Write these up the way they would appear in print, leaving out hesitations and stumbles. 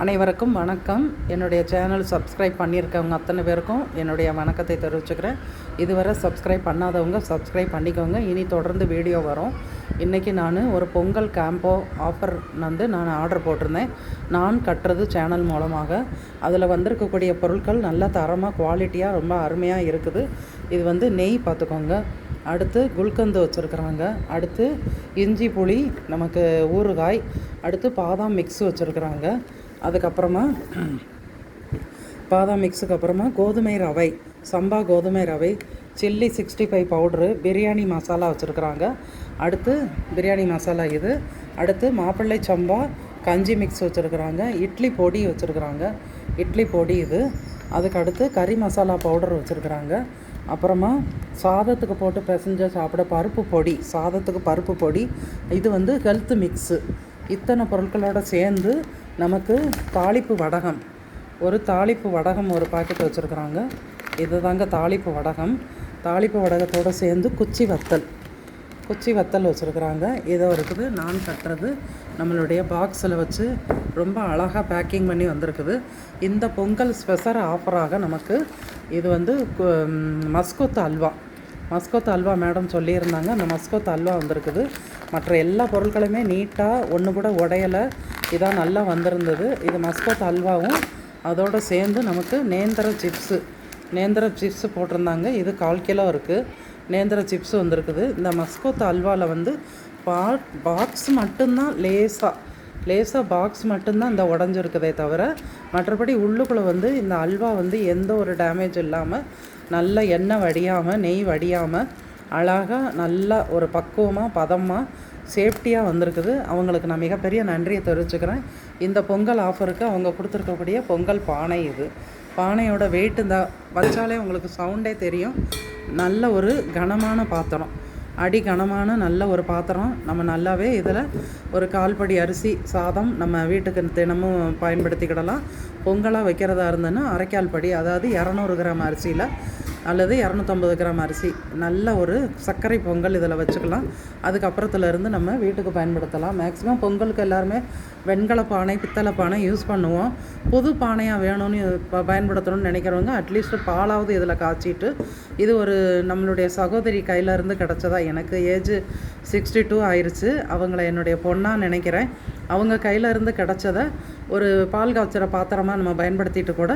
அனைவருக்கும் வணக்கம். என்னுடைய சேனல் சப்ஸ்கிரைப் பண்ணியிருக்கவங்க அத்தனை பேருக்கும் என்னுடைய வணக்கத்தை தெரிவிச்சுக்கிறேன். இதுவரை சப்ஸ்கிரைப் பண்ணாதவங்க சப்ஸ்கிரைப் பண்ணிக்கோங்க. இனி தொடர்ந்து வீடியோ வரும். இன்றைக்கி நான் ஒரு பொங்கல் கேம்போ ஆஃபர் நான் ஆர்டர் போட்டிருந்தேன். நான் கட்டுறது சேனல் மூலமாக. அதில் வந்திருக்கக்கூடிய பொருட்கள் நல்ல தரமாக குவாலிட்டியாக ரொம்ப அருமையாக இருக்குது. இது நெய் பார்த்துக்கோங்க. அடுத்து குல்கந்து வச்சுருக்குறாங்க. அடுத்து இஞ்சி புளி நமக்கு ஊறுகாய். அடுத்து பாதாம் மிக்ஸ் வச்சுருக்குறாங்க. அதுக்கப்புறமா பாதாம் மிக்ஸுக்கு அப்புறமா கோதுமை ரவை, சம்பா கோதுமை ரவை, சில்லி 65 பவுட்ரு, பிரியாணி மசாலா வச்சுருக்குறாங்க. அடுத்து பிரியாணி மசாலா இது. அடுத்து மாப்பிள்ளை சம்பா கஞ்சி மிக்ஸ் வச்சுருக்குறாங்க. இட்லி பொடி வச்சுருக்குறாங்க. இட்லி பொடி இது. அதுக்கு அடுத்து கறி மசாலா பவுடர் வச்சுருக்குறாங்க. அப்புறமா சாதத்துக்கு போட்டு பிசைஞ்ச சாப்பிட பருப்பு பொடி, சாதத்துக்கு பருப்பு பொடி. இது ஹெல்த் மிக்ஸு. இத்தனை பொருட்களோடு சேர்ந்து நமக்கு தாளிப்பு வடகம், ஒரு தாளிப்பு வடகம் ஒரு பாக்கெட் வச்சுருக்குறாங்க. இது தாங்க தாளிப்பு வடகம். தாளிப்பு வடகத்தோடு சேர்ந்து குச்சி வத்தல் வச்சுருக்குறாங்க. இதோ இருக்குது. நான் கட்டுறது நம்மளுடைய பாக்ஸில் வச்சு ரொம்ப அழகாக பேக்கிங் பண்ணி வந்திருக்குது. இந்த பொங்கல் ஸ்பெஷல் ஆஃபராக நமக்கு இது மஸ்கோத் அல்வா மேடம் சொல்லியிருந்தாங்க. அந்த மஸ்கோத் அல்வா வந்திருக்குது. மற்ற எல்லா பொருட்களுமே நீட்டாக ஒன்று கூட உடையலை, இதான் நல்லா வந்திருந்தது. இது மஸ்கோத் அல்வாவும் அதோடு சேர்ந்து நமக்கு நேந்திர சிப்ஸு போட்டிருந்தாங்க. இது 1/4 கிலோ இருக்குது. நேந்திர சிப்ஸு வந்திருக்குது. இந்த மஸ்கோத் அல்வாவில் பாக்ஸ் மட்டும்தான் லேசாக பாக்ஸ் மட்டும்தான் இந்த உடஞ்சிருக்குதே தவிர மற்றபடி உள்ளுக்குள்ளே இந்த அல்வா எந்த ஒரு டேமேஜ் இல்லாமல் நல்ல எண்ணெய் வடியாமல் நெய் வடியாமல் அழகாக நல்லா ஒரு பக்குவமாக பதமாக சேஃப்டியாக வந்திருக்குது. அவங்களுக்கு நான் மிகப்பெரிய நன்றியை தெரிவிச்சுக்கிறேன். இந்த பொங்கல் ஆஃபருக்கு அவங்க கொடுத்துருக்கக்கூடிய பொங்கல் பானை இது. பானையோட வெயிட் வச்சாலே உங்களுக்கு சவுண்டே தெரியும். நல்ல ஒரு கனமான பாத்திரம், அடி கனமான நல்ல ஒரு பாத்திரம். நம்ம நல்லாவே இதில் ஒரு 1/4 படி அரிசி சாதம் நம்ம வீட்டுக்கு தினமும் பயன்படுத்திக்கிடலாம். பொங்கலாக வைக்கிறதா இருந்ததுன்னா 1/4 படி, அதாவது 200 கிராம் அரிசியில் அல்லது 250 கிராம் அரிசி நல்ல ஒரு சர்க்கரை பொங்கல் இதில் வச்சுக்கலாம். அதுக்கப்புறத்துலேருந்து நம்ம வீட்டுக்கு பயன்படுத்தலாம். மேக்ஸிமம் பொங்கலுக்கு எல்லாருமே வெண்கல பானை, பித்தளை பானை யூஸ் பண்ணுவோம். புது பானையாக வேணும்னு பயன்படுத்தணும்னு நினைக்கிறவங்க அட்லீஸ்ட் பாலாவது இதில் காய்ச்சிட்டு, இது ஒரு நம்மளுடைய சகோதரி கையிலேருந்து கிடச்சதா. எனக்கு ஏஜ் 62 ஆயிடுச்சு. அவங்கள என்னுடைய பொண்ணாக நினைக்கிறேன். அவங்க கையிலேருந்து கிடச்சதை ஒரு பால் காய்ச்சிற பாத்திரமாக நம்ம பயன்படுத்திட்டு கூட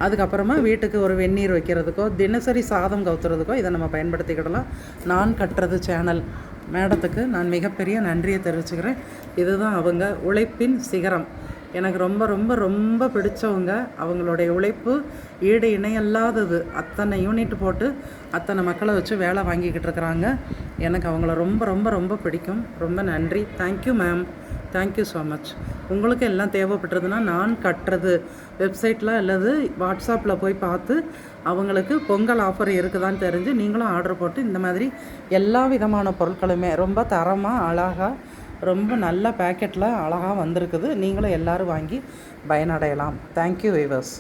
அதுக்கப்புறமா வீட்டுக்கு ஒரு வெந்நீர் வைக்கிறதுக்கோ தினசரி சாதம் கவுத்துறதுக்கோ இதை நம்ம பயன்படுத்திக்கிடலாம். நான் கட்டுறது சேனல் மேடத்துக்கு நான் மிகப்பெரிய நன்றியை தெரிவிச்சுக்கிறேன். இதுதான் அவங்க உழைப்பின் சிகரம். எனக்கு ரொம்ப ரொம்ப ரொம்ப பிடிச்சவங்க. அவங்களுடைய உழைப்பு ஈடு இணையல்லாதது. அத்தனை யூனிட் போட்டு அத்தனை மக்களை வச்சு வேலை வாங்கிக்கிட்டு இருக்கிறாங்க. எனக்கு அவங்கள ரொம்ப ரொம்ப ரொம்ப பிடிக்கும். ரொம்ப நன்றி. Thank you ma'am. Thank you so much. உங்களுக்கு எல்லாம் தேவைப்பட்டதுன்னா நான் கட்டுறது வெப்சைட்டில் அல்லது வாட்ஸ்அப்பில் போய் பார்த்து அவங்களுக்கு பொங்கல் ஆஃபர் இருக்குதான்னு தெரிஞ்சு நீங்களும் ஆர்டர் போட்டு இந்த மாதிரி எல்லா விதமான பொருட்களுமே ரொம்ப தரமாக அழகாக ரொம்ப நல்ல பேக்கெட்டில் அழகாக வந்திருக்குது. நீங்களும் எல்லோரும் வாங்கி பயனடையலாம். Thank you viewers.